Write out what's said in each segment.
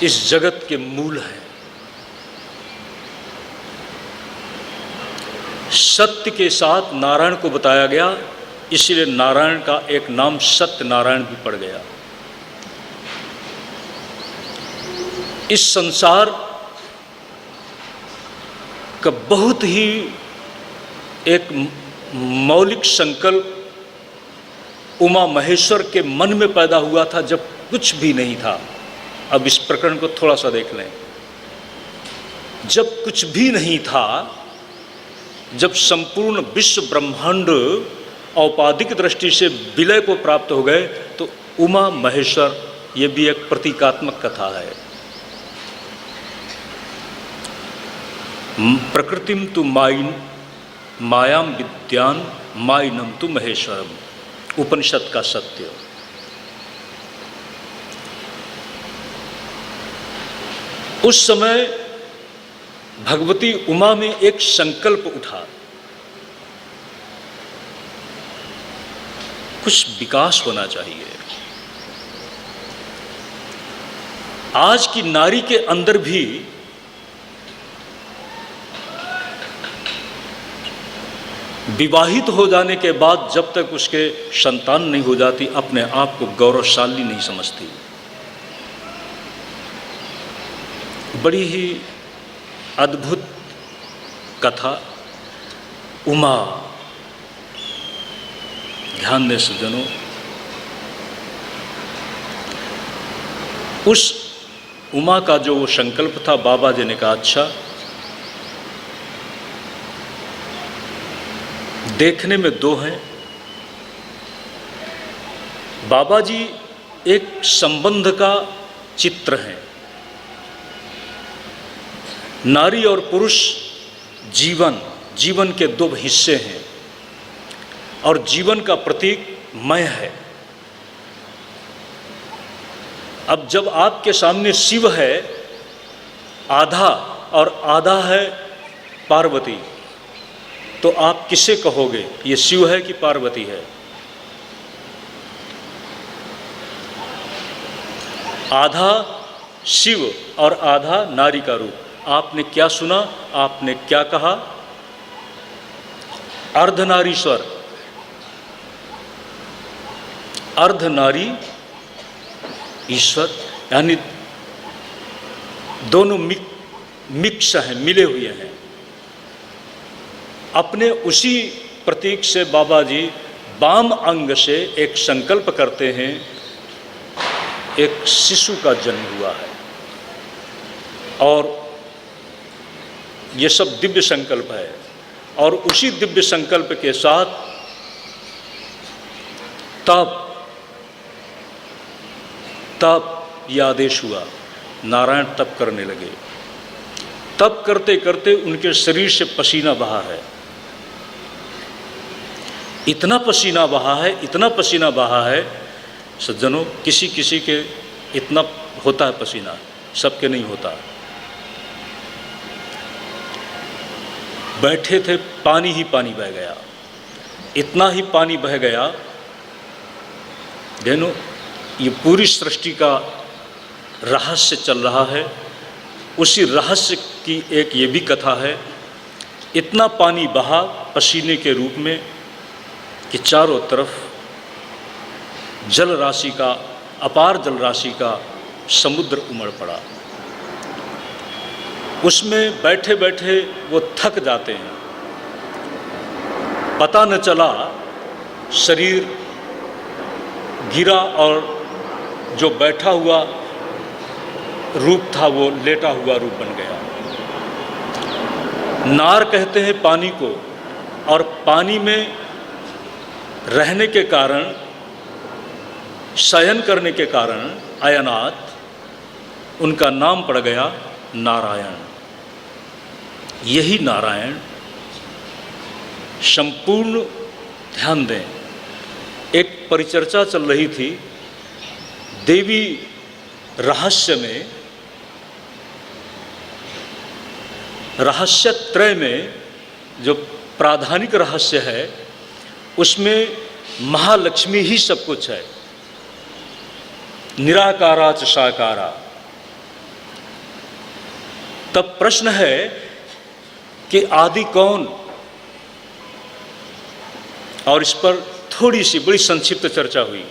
इस जगत के मूल हैं। सत्य के साथ नारायण को बताया गया, इसलिए नारायण का एक नाम सत्य नारायण भी पड़ गया। इस संसार का बहुत ही एक मौलिक संकल्प उमा महेश्वर के मन में पैदा हुआ था जब कुछ भी नहीं था। अब इस प्रकरण को थोड़ा सा देख लें। जब कुछ भी नहीं था, जब संपूर्ण विश्व ब्रह्मांड औपाधिक दृष्टि से विलय को प्राप्त हो गए, तो उमा महेश्वर, ये भी एक प्रतीकात्मक कथा है। प्रकृतिम तु मायाम विद्यान माइनम तु महेश्वरम, उपनिषद का सत्य। उस समय भगवती उमा में एक संकल्प उठा, कुछ विकास होना चाहिए। आज की नारी के अंदर भी विवाहित हो जाने के बाद जब तक उसके संतान नहीं हो जाती, अपने आप को गौरवशाली नहीं समझती। बड़ी ही अद्भुत कथा उमा। ध्यान दें सज्जनों, उस उमा का जो वो संकल्प था, बाबा जी ने कहा अच्छा, देखने में दो हैं। बाबा जी एक संबंध का चित्र हैं। नारी और पुरुष जीवन के दो हिस्से हैं, और जीवन का प्रतीक मैं है। अब जब आपके सामने शिव है आधा, और आधा है पार्वती, तो आप किसे कहोगे, ये शिव है कि पार्वती है? आधा शिव और आधा नारी का रूप। आपने क्या सुना, आपने क्या कहा? अर्धनारीश्वर, अर्धनारी ईश्वर, यानी दोनों मिक्स हैं, मिले हुए हैं। अपने उसी प्रतीक से बाबा जी वाम अंग से एक संकल्प करते हैं, एक शिशु का जन्म हुआ है। और ये सब दिव्य संकल्प है, और उसी दिव्य संकल्प के साथ तप ये आदेश हुआ, नारायण तप करने लगे। तप करते करते उनके शरीर से पसीना बहा है, इतना पसीना बहा है, इतना पसीना बहा है सज्जनों, किसी किसी के इतना होता है पसीना, सबके नहीं होता। बैठे थे, पानी ही पानी बह गया, इतना ही पानी बह गया। देखो, ये पूरी सृष्टि का रहस्य चल रहा है, उसी रहस्य की एक ये भी कथा है। इतना पानी बहा पसीने के रूप में कि चारों तरफ जल राशि का, अपार जल राशि का समुद्र उमड़ पड़ा। उसमें बैठे बैठे वो थक जाते हैं, पता न चला शरीर गिरा, और जो बैठा हुआ रूप था वो लेटा हुआ रूप बन गया। नार कहते हैं पानी को, और पानी में रहने के कारण, शयन करने के कारण अयनात उनका नाम पड़ गया नारायण। यही नारायण संपूर्ण, ध्यान दें, एक परिचर्चा चल रही थी देवी रहस्य में, रहस्य त्रय में जो प्राधानिक रहस्य है उसमें महालक्ष्मी ही सब कुछ है। निराकारा च साकारा, तब प्रश्न है कि आदि कौन, और इस पर थोड़ी सी बड़ी संक्षिप्त चर्चा हुई।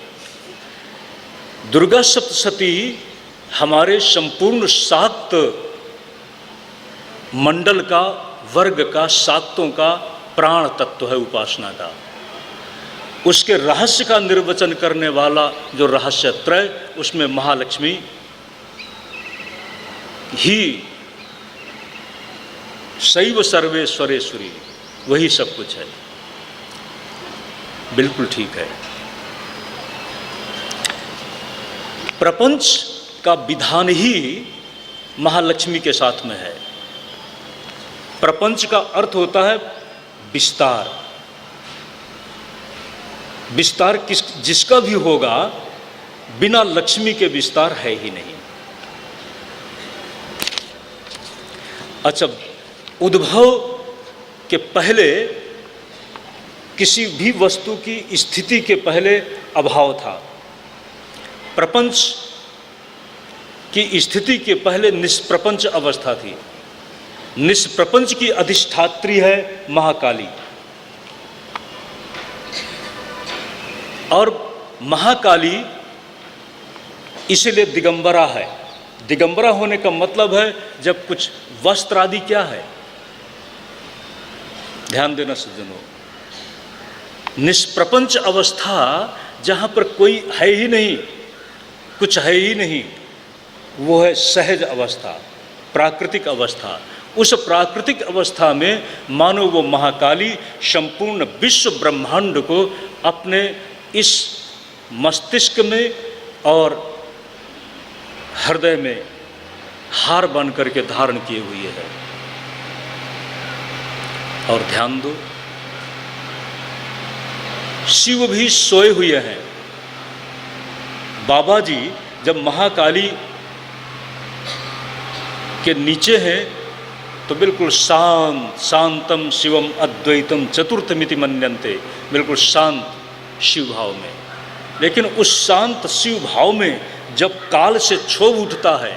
दुर्गा सप्तशती हमारे संपूर्ण शाक्त मंडल का, वर्ग का, शाक्तों का प्राण तत्व है उपासना का। उसके रहस्य का निर्वचन करने वाला जो रहस्य त्रय, उसमें महालक्ष्मी ही शैव सर्वेश्वरेश्वरी, वही सब कुछ है। बिल्कुल ठीक है। प्रपंच का विधान ही महालक्ष्मी के साथ में है। प्रपंच का अर्थ होता है विस्तार। विस्तार जिसका भी होगा, बिना लक्ष्मी के विस्तार है ही नहीं। अच्छा, उद्भव के पहले किसी भी वस्तु की स्थिति के पहले अभाव था। प्रपंच की स्थिति के पहले निष्प्रपंच अवस्था थी। निष्प्रपंच की अधिष्ठात्री है महाकाली, और महाकाली इसलिए दिगंबरा है। दिगंबरा होने का मतलब है जब कुछ वस्त्र आदि क्या है, ध्यान देना सज्जनों, निष्प्रपंच अवस्था जहां पर कोई है ही नहीं, कुछ है ही नहीं, वो है सहज अवस्था, प्राकृतिक अवस्था। उस प्राकृतिक अवस्था में मानो वो महाकाली संपूर्ण विश्व ब्रह्मांड को अपने इस मस्तिष्क में और हृदय में हार बन करके धारण किए हुए है। और ध्यान दो, शिव भी सोए हुए हैं। बाबा जी जब महाकाली के नीचे हैं तो बिल्कुल शांत, शांतम शिवम अद्वैतम चतुर्थमिति मन्यन्ते, बिल्कुल शांत शिव भाव में। लेकिन उस शांत शिव भाव में जब काल से क्षोभ उठता है,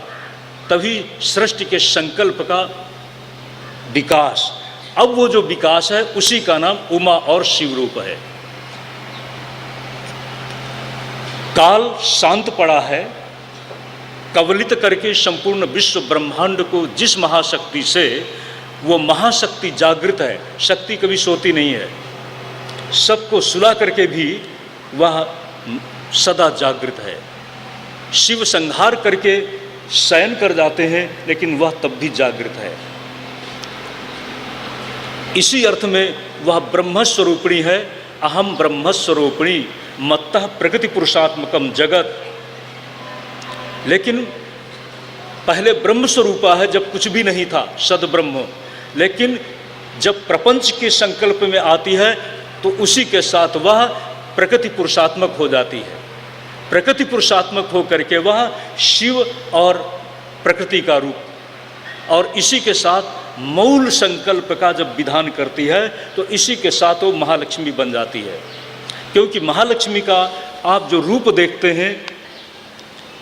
तभी सृष्टि के संकल्प का विकास, अब वो जो विकास है उसी का नाम उमा और शिव रूप है। काल शांत पड़ा है, कवलित करके संपूर्ण विश्व ब्रह्मांड को जिस महाशक्ति से, वो महाशक्ति जागृत है, शक्ति कभी सोती नहीं है। सबको सुला करके भी वह सदा जागृत है। शिव संहार करके शयन कर जाते हैं, लेकिन वह तब भी जागृत है। इसी अर्थ में वह ब्रह्मस्वरूपिणी है। अहम ब्रह्मस्वरूपिणी मत्तः प्रकृति पुरुषात्मकम जगत। लेकिन पहले ब्रह्म स्वरूपा है जब कुछ भी नहीं था, सद ब्रह्म। लेकिन जब प्रपंच के संकल्प में आती है तो उसी के साथ वह प्रकृति पुरुषात्मक हो जाती है। प्रकृति पुरुषात्मक हो करके वह शिव और प्रकृति का रूप, और इसी के साथ मूल संकल्प का जब विधान करती है तो इसी के साथ वो महालक्ष्मी बन जाती है। क्योंकि महालक्ष्मी का आप जो रूप देखते हैं,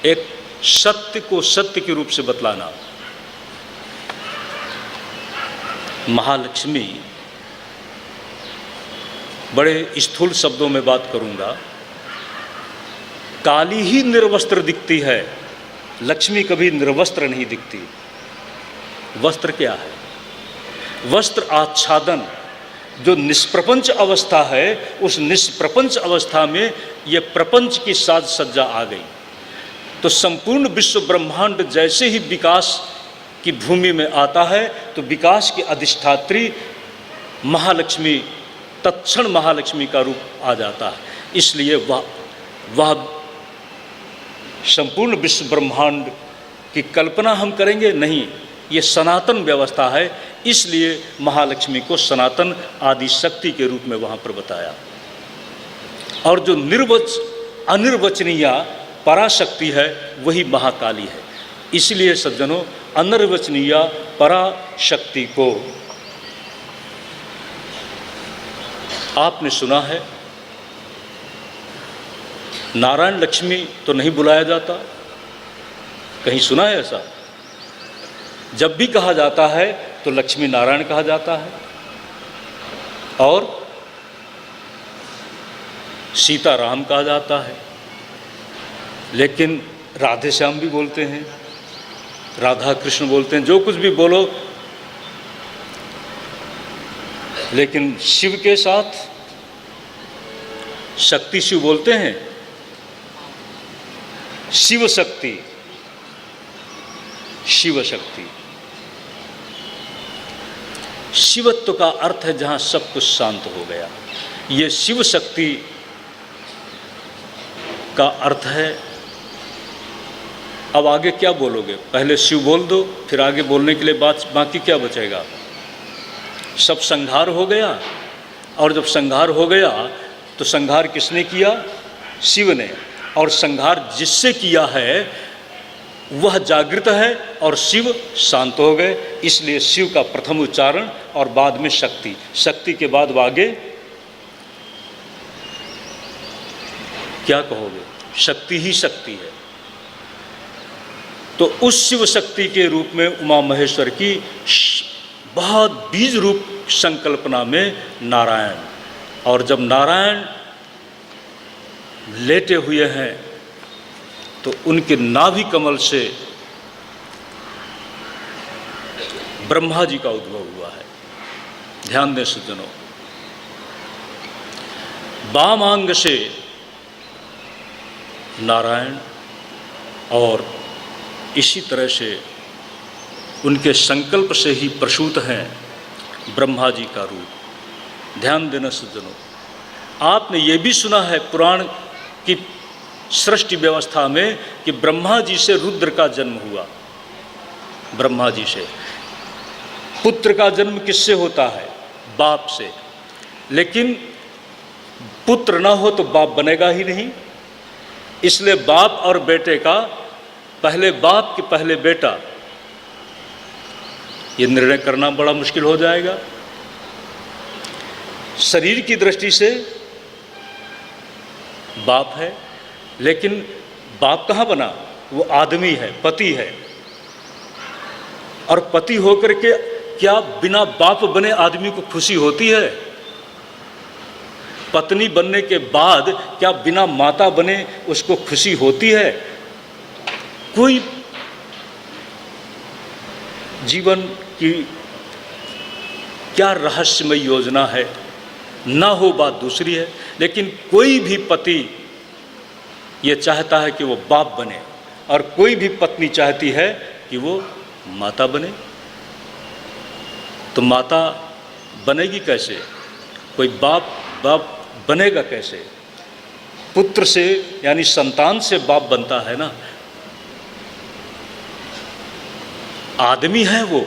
एक सत्य को सत्य के रूप से बतलाना। महालक्ष्मी, बड़े स्थूल शब्दों में बात करूंगा, काली ही निर्वस्त्र दिखती है, लक्ष्मी कभी निर्वस्त्र नहीं दिखती। वस्त्र क्या है? वस्त्र आच्छादन। जो निष्प्रपंच अवस्था है, उस निष्प्रपंच अवस्था में ये प्रपंच की साज सज्जा आ गई। तो संपूर्ण विश्व ब्रह्मांड जैसे ही विकास की भूमि में आता है तो विकास की अधिष्ठात्री महालक्ष्मी, तत्क्षण महालक्ष्मी का रूप आ जाता है। इसलिए वह संपूर्ण विश्व ब्रह्मांड की कल्पना हम करेंगे नहीं, ये सनातन व्यवस्था है। इसलिए महालक्ष्मी को सनातन आदि शक्ति के रूप में वहाँ पर बताया। और जो अनिर्वचनीय पराशक्ति है वही महाकाली है। इसलिए सज्जनों, अनिर्वचनीय पराशक्ति को आपने सुना है, नारायण लक्ष्मी तो नहीं बुलाया जाता, कहीं सुना है ऐसा? जब भी कहा जाता है तो लक्ष्मी नारायण कहा जाता है, और सीता राम कहा जाता है। लेकिन राधे श्याम भी बोलते हैं, राधा कृष्ण बोलते हैं, जो कुछ भी बोलो, लेकिन शिव के साथ शक्ति शिव बोलते हैं, शिव शक्ति, शिव शक्ति। शिवत्व का अर्थ है जहां सब कुछ शांत हो गया। ये शिव शक्ति का अर्थ है। अब आगे क्या बोलोगे? पहले शिव बोल दो, फिर आगे बोलने के लिए बाकी क्या बचेगा? सब संहार हो गया, और जब संहार हो गया तो संहार किसने किया? शिव ने। और संहार जिससे किया है वह जागृत है और शिव शांत हो गए, इसलिए शिव का प्रथम उच्चारण और बाद में शक्ति, शक्ति के बाद आगे क्या कहोगे? शक्ति ही शक्ति है। तो उस शिव शक्ति के रूप में उमा महेश्वर की बहुत बीज रूप संकल्पना में नारायण, और जब नारायण लेटे हुए हैं तो उनके नाभि कमल से ब्रह्मा जी का उद्भव हुआ है। ध्यान दें सज्जनों, वामांग से नारायण, और इसी तरह से उनके संकल्प से ही प्रसूत हैं ब्रह्मा जी का रूप। ध्यान देना सज्जनों, आपने ये भी सुना है पुराण की सृष्टि व्यवस्था में कि ब्रह्मा जी से रुद्र का जन्म हुआ। ब्रह्मा जी से पुत्र का जन्म किससे होता है? बाप से। लेकिन पुत्र ना हो तो बाप बनेगा ही नहीं, इसलिए बाप और बेटे का, पहले बाप के पहले बेटा, ये निर्णय करना बड़ा मुश्किल हो जाएगा। शरीर की दृष्टि से बाप है, लेकिन बाप कहाँ बना? वो आदमी है, पति है। और पति होकर के क्या बिना बाप बने आदमी को खुशी होती है? पत्नी बनने के बाद क्या बिना माता बने उसको खुशी होती है? कोई जीवन की क्या रहस्यमय योजना है? ना हो बात दूसरी है, लेकिन कोई भी पति ये चाहता है कि वो बाप बने, और कोई भी पत्नी चाहती है कि वो माता बने। तो माता बनेगी कैसे? कोई बाप बनेगा कैसे? पुत्र से यानी संतान से बाप बनता है ना। आदमी है वो,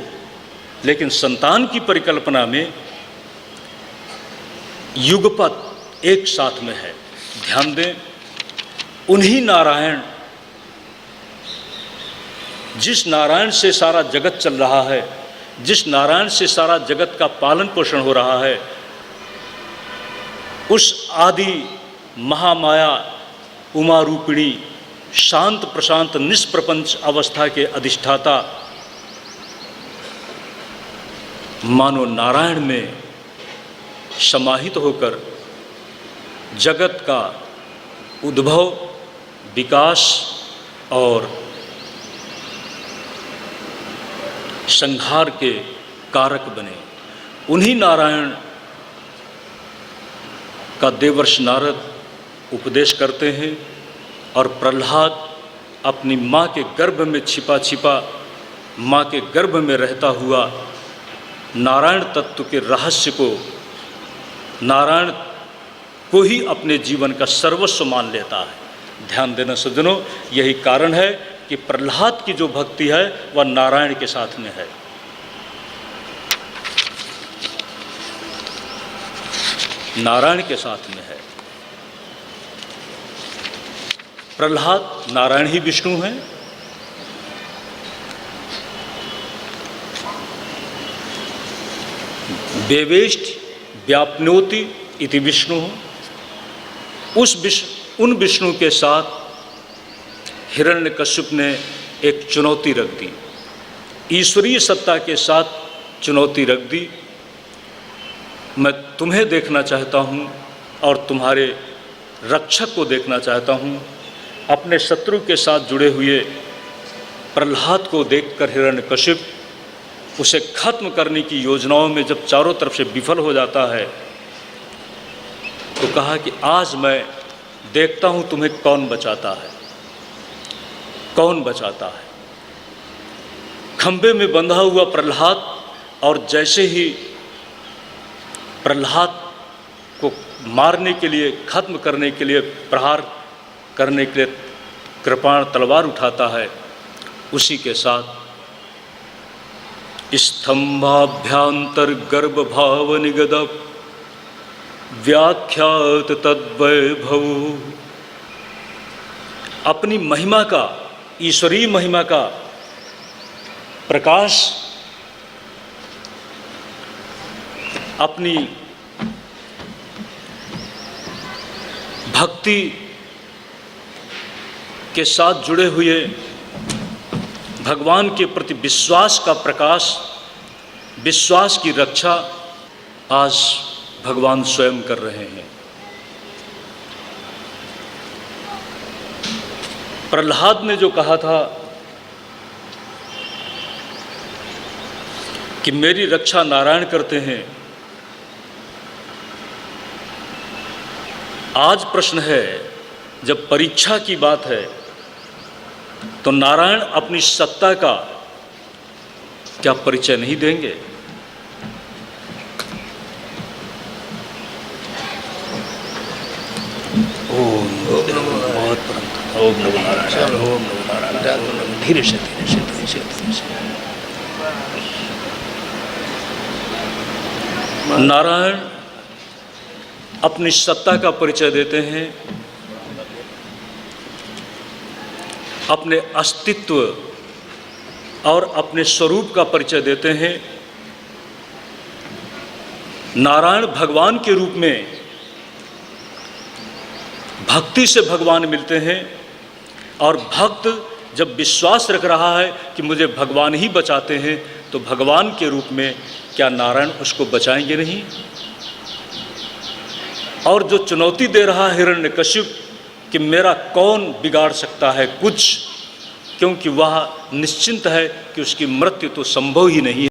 लेकिन संतान की परिकल्पना में युगपत एक साथ में है। ध्यान दें, उन्हीं नारायण, जिस नारायण से सारा जगत चल रहा है, जिस नारायण से सारा जगत का पालन पोषण हो रहा है, उस आदि महामाया उमा रूपिणी शांत प्रशांत निष्प्रपंच अवस्था के अधिष्ठाता मानो नारायण में समाहित होकर जगत का उद्भव, विकास और संहार के कारक बने। उन्हीं नारायण का देवर्षि नारद उपदेश करते हैं, और प्रहलाद अपनी माँ के गर्भ में छिपा छिपा, माँ के गर्भ में रहता हुआ नारायण तत्व के रहस्य को, नारायण को ही अपने जीवन का सर्वस्व मान लेता है। ध्यान देना सज्जनों, यही कारण है कि प्रहलाद की जो भक्ति है वह नारायण के साथ में है। नारायण के साथ में है। प्रहलाद नारायण ही विष्णु हैं। देवेष्टि व्याप्नोति इति विष्णु। उन विष्णु के साथ हिरण्यकश्यप ने एक चुनौती रख दी। ईश्वरीय सत्ता के साथ चुनौती रख दी। मैं तुम्हें देखना चाहता हूँ और तुम्हारे रक्षक को देखना चाहता हूँ। अपने शत्रु के साथ जुड़े हुए प्रहलाद को देखकर हिरण्यकशिप उसे खत्म करने की योजनाओं में जब चारों तरफ से विफल हो जाता है तो कहा कि आज मैं देखता हूँ तुम्हें कौन बचाता है, कौन बचाता है। खंबे में बंधा हुआ प्रहलाद, और जैसे ही प्रहलाद को मारने के लिए, खत्म करने के लिए, प्रहार करने के लिए कृपाण तलवार उठाता है, उसी के साथ स्तंभाभ्यांतर गर्भ भाव निगद व्याख्यात तद्वैभव। अपनी महिमा का, ईश्वरीय महिमा का प्रकाश अपनी भक्ति के साथ जुड़े हुए भगवान के प्रति विश्वास का प्रकाश, विश्वास की रक्षा आज भगवान स्वयं कर रहे हैं। प्रहलाद ने जो कहा था कि मेरी रक्षा नारायण करते हैं, आज प्रश्न है, जब परीक्षा की बात है तो नारायण अपनी सत्ता का क्या परिचय नहीं देंगे? ओम नमो नारायण, ओम नमो नारायण। धीरे से धीरे से धीरे से धीरे से। नारायण अपनी सत्ता का परिचय देते हैं, अपने अस्तित्व और अपने स्वरूप का परिचय देते हैं। नारायण भगवान के रूप में भक्ति से भगवान मिलते हैं, और भक्त जब विश्वास रख रहा है कि मुझे भगवान ही बचाते हैं, तो भगवान के रूप में क्या नारायण उसको बचाएंगे नहीं? और जो चुनौती दे रहा है हिरण्यकशिप कि मेरा कौन बिगाड़ सकता है कुछ, क्योंकि वह निश्चिंत है कि उसकी मृत्यु तो संभव ही नहीं है।